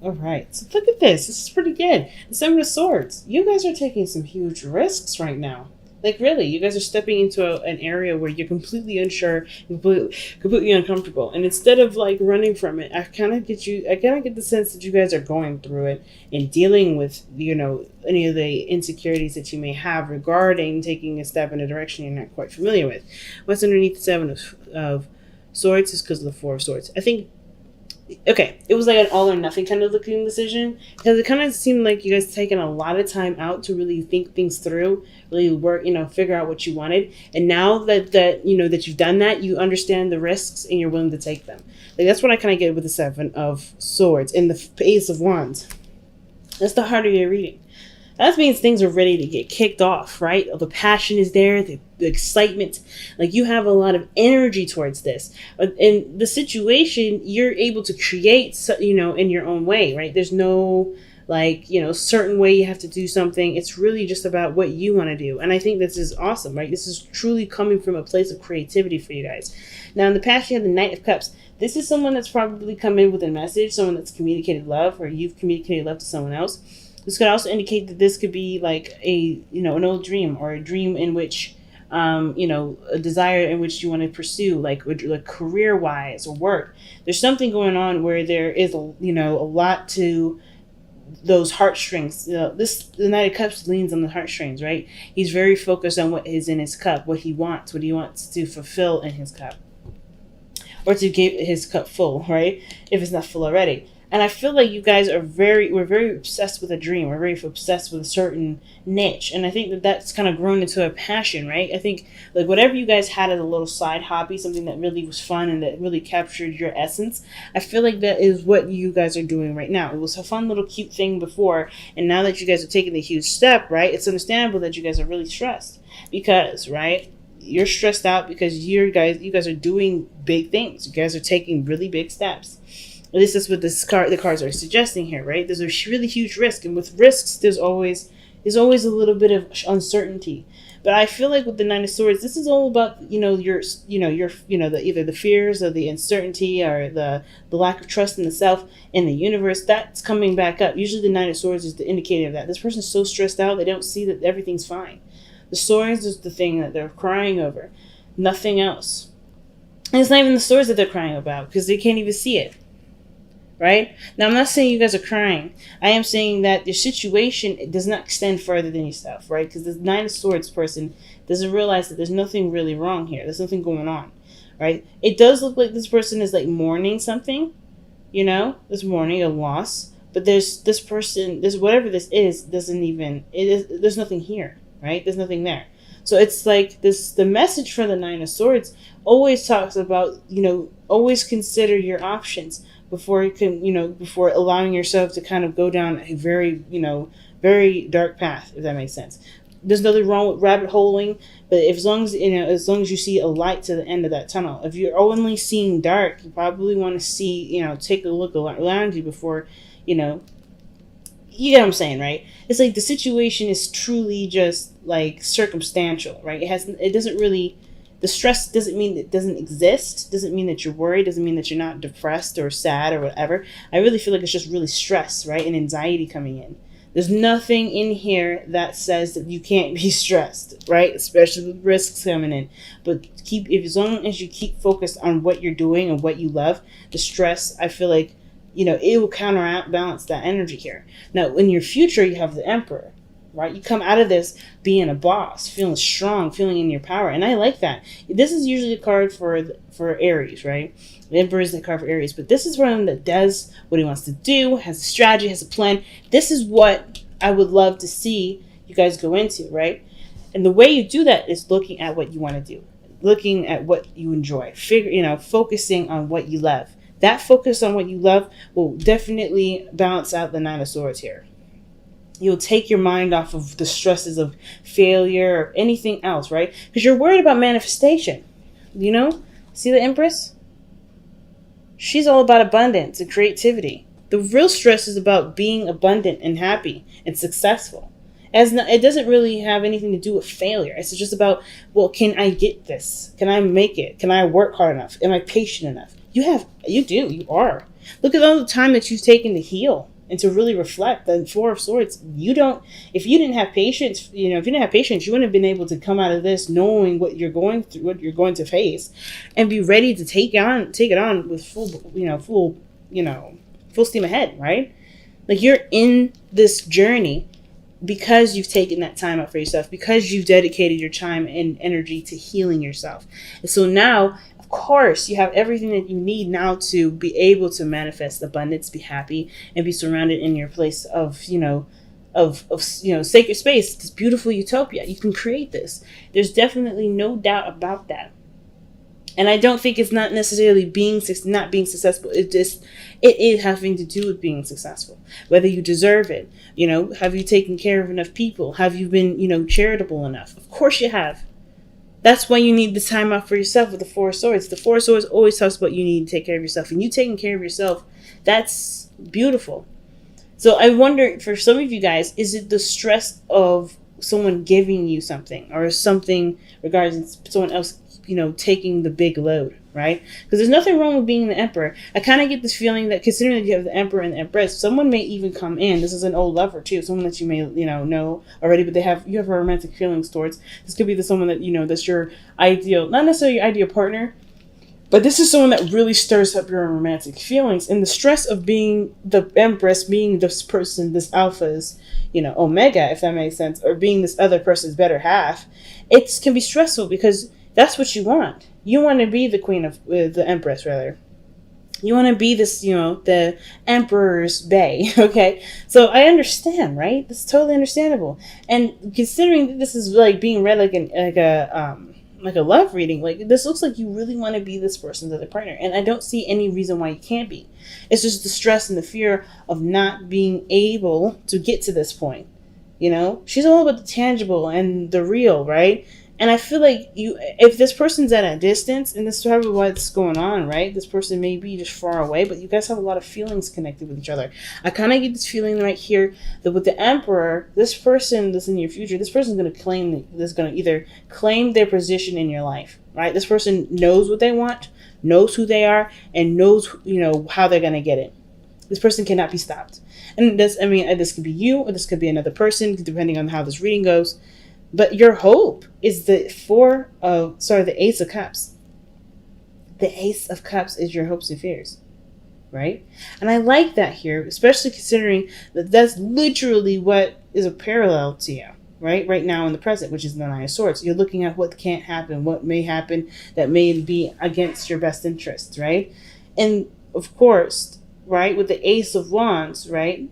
All right. So look at this. This is pretty good. The Seven of Swords. You guys are taking some huge risks right now. Like really, you guys are stepping into an area where you're completely unsure, completely uncomfortable, and instead of like running from it, I kind of get the sense that you guys are going through it and dealing with any of the insecurities that you may have regarding taking a step in a direction you're not quite familiar with. What's underneath the Seven of Swords is because of the Four of Swords. I think okay, it was like an all or nothing kind of looking decision because it kind of seemed like you guys taking a lot of time out to really think things through, really work, figure out what you wanted. And now that you've done that, you understand the risks and you're willing to take them. Like that's what I kind of get with the Seven of Swords and the Ace of Wands. That's the heart of your reading. That means things are ready to get kicked off, right? The passion is there, the excitement. Like you have a lot of energy towards this. In the situation, you're able to create, in your own way, right? There's no certain way you have to do something. It's really just about what you want to do. And I think this is awesome, right? This is truly coming from a place of creativity for you guys. Now, in the past, you have the Knight of Cups. This is someone that's probably come in with a message, someone that's communicated love, or you've communicated love to someone else. This could also indicate that this could be like an old dream or a dream in which, a desire in which you want to pursue, like career-wise or work. There's something going on where there is, a lot to those heartstrings. The Knight of Cups leans on the heartstrings, right? He's very focused on what is in his cup, what he wants to fulfill in his cup, or to get his cup full, right? If it's not full already. And I feel like you guys we're very obsessed with a dream. We're very obsessed with a certain niche. And I think that that's kind of grown into a passion, right? I think like whatever you guys had as a little side hobby, something that really was fun and that really captured your essence, I feel like that is what you guys are doing right now. It was a fun little cute thing before. And now that you guys are taking the huge step, right, it's understandable that you guys are really stressed. Because, right, you're stressed out because you guys are doing big things. You guys are taking really big steps. At least that's what the cards are suggesting here, right? There's a really huge risk, and with risks, there's always a little bit of uncertainty. But I feel like with the Nine of Swords, this is all about either the fears or the uncertainty or the lack of trust in the self and the universe. That's coming back up. Usually, the Nine of Swords is the indicator of that. This person's so stressed out they don't see that everything's fine. The swords is the thing that they're crying over, nothing else. And it's not even the swords that they're crying about because they can't even see it. Right? Now, I'm not saying you guys are crying. I am saying that your situation does not extend further than yourself, right? Because the Nine of Swords person doesn't realize that there's nothing really wrong here. There's nothing going on, right? It does look like this person is like mourning something, this mourning a loss. But there's this person, whatever this is, there's nothing here, right? There's nothing there. So it's like the message for the Nine of Swords always talks about, always consider your options before before allowing yourself to kind of go down a very, very dark path, if that makes sense. There's nothing wrong with rabbit holing, but as long as you see a light to the end of that tunnel. If you're only seeing dark, you probably want to see, take a look around you before, you get what I'm saying, right? It's like the situation is truly just like circumstantial, right? It doesn't really. The stress doesn't mean it doesn't exist, doesn't mean that you're worried, doesn't mean that you're not depressed or sad or whatever. I really feel like it's just really stress, right? And anxiety coming in. There's nothing in here that says that you can't be stressed, right? Especially with risks coming in. But as long as you keep focused on what you're doing and what you love, the stress, I feel like, it will counterbalance that energy here. Now, in your future, you have the Emperor. Right? You come out of this being a boss, feeling strong, feeling in your power. And I like that. This is usually a card for Aries, right? The Emperor is the card for Aries. But this is one that does what he wants to do, has a strategy, has a plan. This is what I would love to see you guys go into, right? And the way you do that is looking at what you want to do. Looking at what you enjoy. Focusing on what you love. That focus on what you love will definitely balance out the Nine of Swords here. You'll take your mind off of the stresses of failure or anything else, right? Because you're worried about manifestation. See the Empress? She's all about abundance and creativity. The real stress is about being abundant and happy and successful. It doesn't really have anything to do with failure. It's just about, well, can I get this? Can I make it? Can I work hard enough? Am I patient enough? You are. Look at all the time that you've taken to heal and to really reflect. The Four of Swords, if you didn't have patience, if you didn't have patience, you wouldn't have been able to come out of this knowing what you're going through, what you're going to face, and be ready to take it on with full steam ahead, right? Like, you're in this journey because you've taken that time out for yourself, because you've dedicated your time and energy to healing yourself. And so now, of course, you have everything that you need now to be able to manifest abundance, be happy, and be surrounded in your place of sacred space, this beautiful utopia. You can create this. There's definitely no doubt about that. And I don't think it's not necessarily not being successful. It is having to do with being successful. Whether you deserve it, have you taken care of enough people? Have you been, charitable enough? Of course you have. That's why you need the time out for yourself with the Four of Swords. The Four of Swords always talks about you need to take care of yourself. And you taking care of yourself, that's beautiful. So I wonder, for some of you guys, is it the stress of someone giving you something, or something regarding someone else taking the big load, right? Because there's nothing wrong with being the Emperor. I kind of get this feeling that, considering that you have the Emperor and the Empress, someone may even come in. This is an old lover too, someone that you may know already, but you have romantic feelings towards. This could be someone that that's your ideal, not necessarily your ideal partner, but this is someone that really stirs up your romantic feelings. And the stress of being the Empress, being this person, this alpha's omega, if that makes sense, or being this other person's better half, it can be stressful because that's what you want. You want to be the queen of the Empress, rather. You want to be this, the Emperor's bae. Okay, so I understand, right? That's totally understandable. And considering that this is like being read like a love reading, like, this looks like you really want to be this person's other partner, and I don't see any reason why you can't be. It's just the stress and the fear of not being able to get to this point. She's all about the tangible and the real, right? And I feel like if this person's at a distance, and this is probably what's going on, right? This person may be just far away, but you guys have a lot of feelings connected with each other. I kind of get this feeling right here that with the Emperor, this person that's in your future, this person's going to either claim their position in your life, right? This person knows what they want, knows who they are, and knows, how they're going to get it. This person cannot be stopped. And this could be you, or this could be another person, depending on how this reading goes. But your hope is the Ace of Cups. The Ace of Cups is your hopes and fears, right? And I like that here, especially considering that that's literally what is a parallel to you, right now in the present, which is the Nine of Swords. You're looking at what can't happen, what may happen that may be against your best interests, right? And of course, right, with the Ace of Wands, right,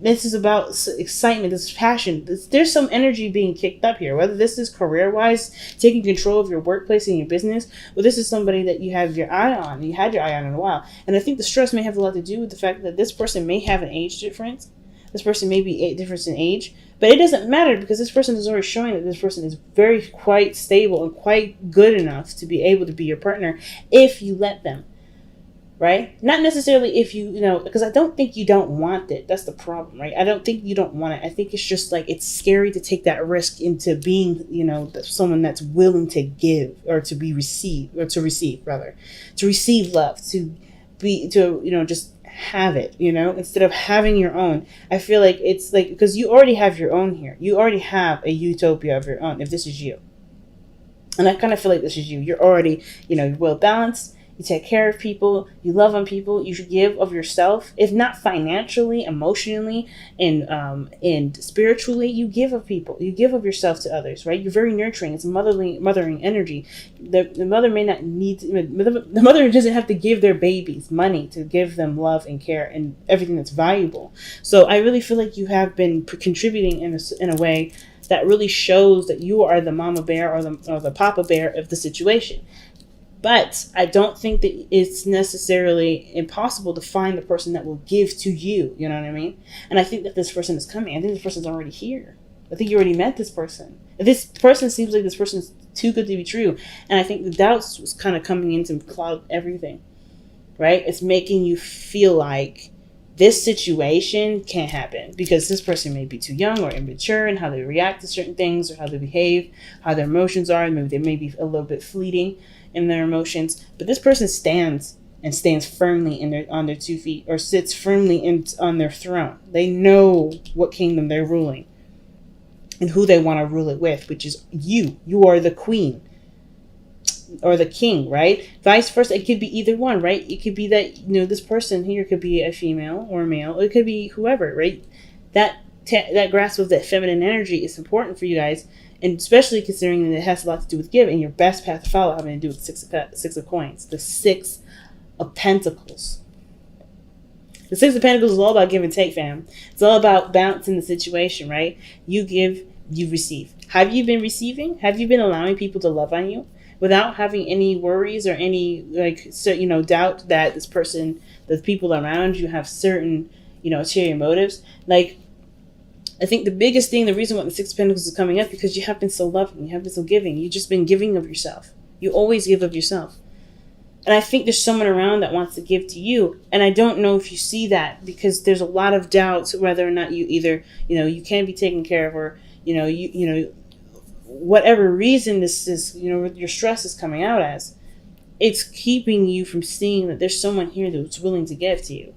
this is about excitement, this is passion. There's some energy being kicked up here, whether this is career-wise, taking control of your workplace and your business, or this is somebody that you have your eye on, you had your eye on in a while. And I think the stress may have a lot to do with the fact that this person may have an age difference. This person may be a difference in age, but it doesn't matter, because this person is already showing that this person is quite stable and quite good enough to be able to be your partner if you let them. Right? Not necessarily if because I don't think you don't want it. That's the problem, right? I don't think you don't want it. I think it's just like, it's scary to take that risk into being, someone that's willing to give, or to receive love, just have it, instead of having your own. I feel like it's like, because you already have your own here. You already have a utopia of your own, if this is you. And I kind of feel like this is you. You're already, you're well balanced. You take care of people. You love on people. You should give of yourself, if not financially, emotionally, and spiritually. You give of people. You give of yourself to others, right? You're very nurturing. It's mothering energy. The mother may not need the mother doesn't have to give their babies money to give them love and care and everything that's valuable. So I really feel like you have been contributing in a way that really shows that you are the mama bear or the papa bear of the situation. But I don't think that it's necessarily impossible to find the person that will give to you. You know what I mean? And I think that this person is coming. I think this person's already here. I think you already met this person. This person seems like this person's too good to be true. And I think the doubts was kind of coming in to cloud everything. Right? It's making you feel like this situation can't happen because this person may be too young or immature in how they react to certain things, or how they behave, how their emotions are. Maybe they may be a little bit fleeting in their emotions, but this person stands and stands firmly on their 2 feet, or sits firmly on their throne. They know what kingdom they're ruling and who they want to rule it with, which is you. You are the queen or the king, right? Vice versa. It could be either one, right? It could be that, this person here could be a female or a male. It could be whoever, right? That grasp of that feminine energy is important for you guys, and especially considering that it has a lot to do with give, and your best path to follow having to do with six of coins, the 6 of pentacles. The 6 of pentacles is all about give and take, fam. It's all about balancing the situation, right? You give, you receive. Have you been receiving? Have you been allowing people to love on you without having any worries or any doubt that this person, the people around you have certain ulterior motives? Like, I think the biggest thing, the reason why the 6 of Pentacles is coming up, because you have been so loving, you have been so giving, you've just been giving of yourself. You always give of yourself. And I think there's someone around that wants to give to you. And I don't know if you see that, because there's a lot of doubts whether or not you either, you can be taken care of, or, whatever reason this is, your stress is coming out as, it's keeping you from seeing that there's someone here that's willing to give to you.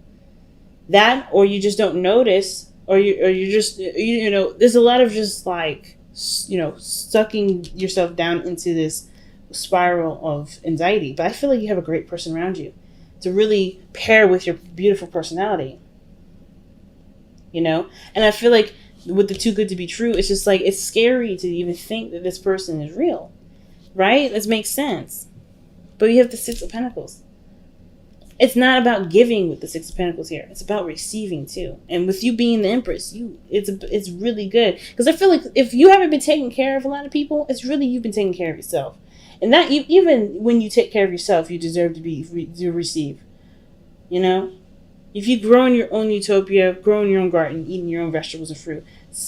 That, or you just don't notice, or you just, there's a lot of just like, sucking yourself down into this spiral of anxiety. But I feel like you have a great person around you to really pair with your beautiful personality, and I feel like with the too good to be true, it's just like, it's scary to even think that this person is real, right? This makes sense. But you have the 6 of Pentacles. It's not about giving with the 6 of Pentacles here. It's about receiving too. And with you being the Empress, it's really good. Because I feel like if you haven't been taking care of a lot of people, it's really you've been taking care of yourself. And that even when you take care of yourself, you deserve to receive. If you grow in your own utopia, grow in your own garden, eating your own vegetables and fruit, it's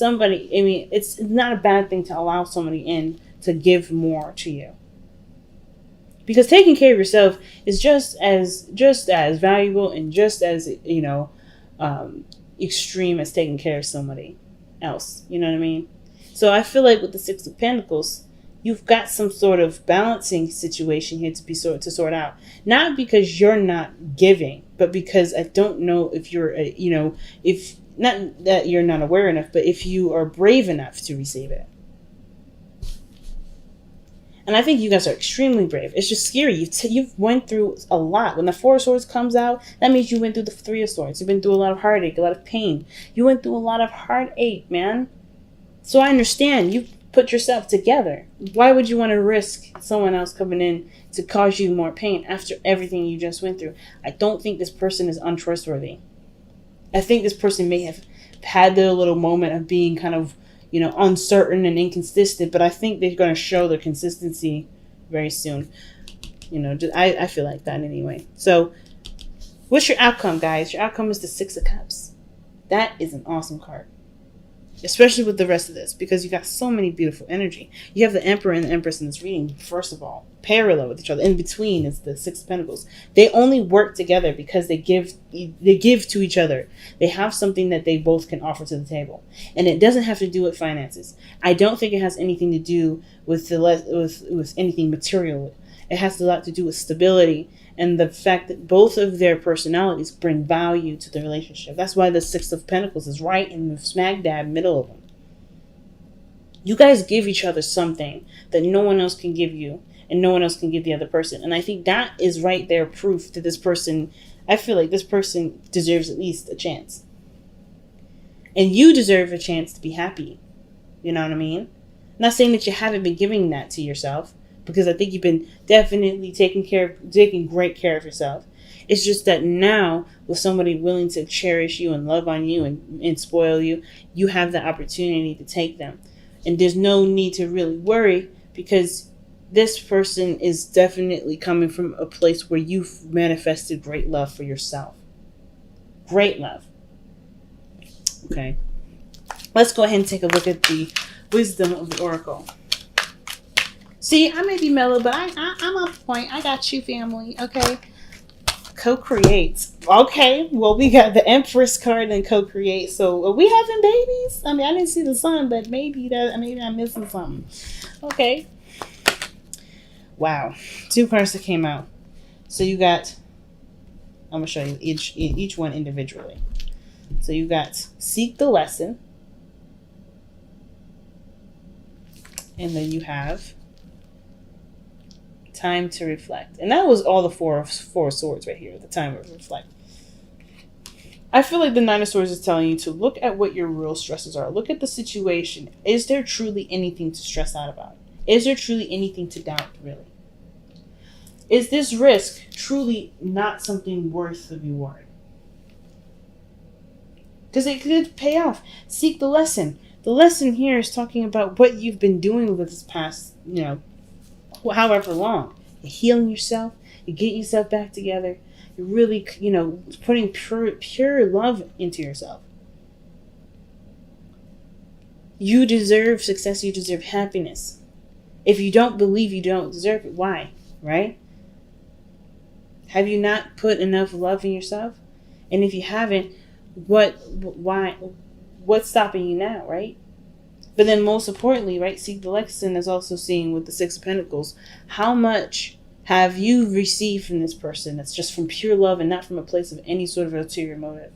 not a bad thing to allow somebody in to give more to you. Because taking care of yourself is just as valuable and just as extreme as taking care of somebody else. You know what I mean? So I feel like with the 6 of Pentacles, you've got some sort of balancing situation here to sort out. Not because you're not giving, but because I don't know if you're if not that you're not aware enough, but if you are brave enough to receive it. And I think you guys are extremely brave. It's just scary. You've went through a lot. When the 4 of Swords comes out, that means you went through the 3 of Swords. You've been through a lot of heartache, a lot of pain. You went through a lot of heartache, man. So I understand. You put yourself together. Why would you want to risk someone else coming in to cause you more pain after everything you just went through? I don't think this person is untrustworthy. I think this person may have had their little moment of being kind of uncertain and inconsistent, but I think they're going to show their consistency very soon. I feel like that anyway. So, what's your outcome, guys? Your outcome is the 6 of Cups. That is an awesome card. Especially with the rest of this, because you got so many beautiful energy. You have the Emperor and the Empress in this reading, first of all, parallel with each other. In between is the 6 of Pentacles. They only work together because they give to each other. They have something that they both can offer to the table. And it doesn't have to do with finances. I don't think it has anything to do with with anything material. It has a lot to do with stability and the fact that both of their personalities bring value to the relationship. That's why the 6 of Pentacles is right in the smack dab middle of them. You guys give each other something that no one else can give you, and no one else can give the other person. And I think that is right there proof that this person, I feel like this person deserves at least a chance. And you deserve a chance to be happy. You know what I mean? I'm not saying that you haven't been giving that to yourself, because I think you've been definitely taking great care of yourself. It's just that now, with somebody willing to cherish you and love on you and spoil you, you have the opportunity to take them. And there's no need to really worry, because this person is definitely coming from a place where you've manifested great love for yourself. Great love. Okay. Let's go ahead and take a look at the wisdom of the Oracle. See, I may be mellow, but I'm on point. I got you, family. Okay. Co-create. Okay. Well, we got the Empress card and co-create. So, are we having babies? I mean, I didn't see the sun, but maybe I'm missing something. Okay. Wow. 2 cards that came out. So you got I'm gonna show you each one individually. So you got seek the lesson, and then you have time to reflect, and that was all the four of swords right here. The time to reflect. I feel like the Nine of Swords is telling you to look at what your real stresses are. Look at the situation. Is there truly anything to stress out about? Is there truly anything to doubt, really? Is this risk truly not something worth the reward? Because it could pay off. Seek the lesson. The lesson here is talking about what you've been doing with this past, however long. You're healing yourself. You're getting yourself back together. You're really, putting pure love into yourself. You deserve success. You deserve happiness. If you don't believe you don't deserve it, why? Right? Have you not put enough love in yourself? And if you haven't, why? What's stopping you now, right? But then most importantly, right, seek the lesson is also seeing with the Six of Pentacles, how much have you received from this person that's just from pure love and not from a place of any sort of ulterior motive?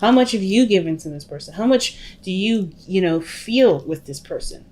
How much have you given to this person? How much do you, feel with this person?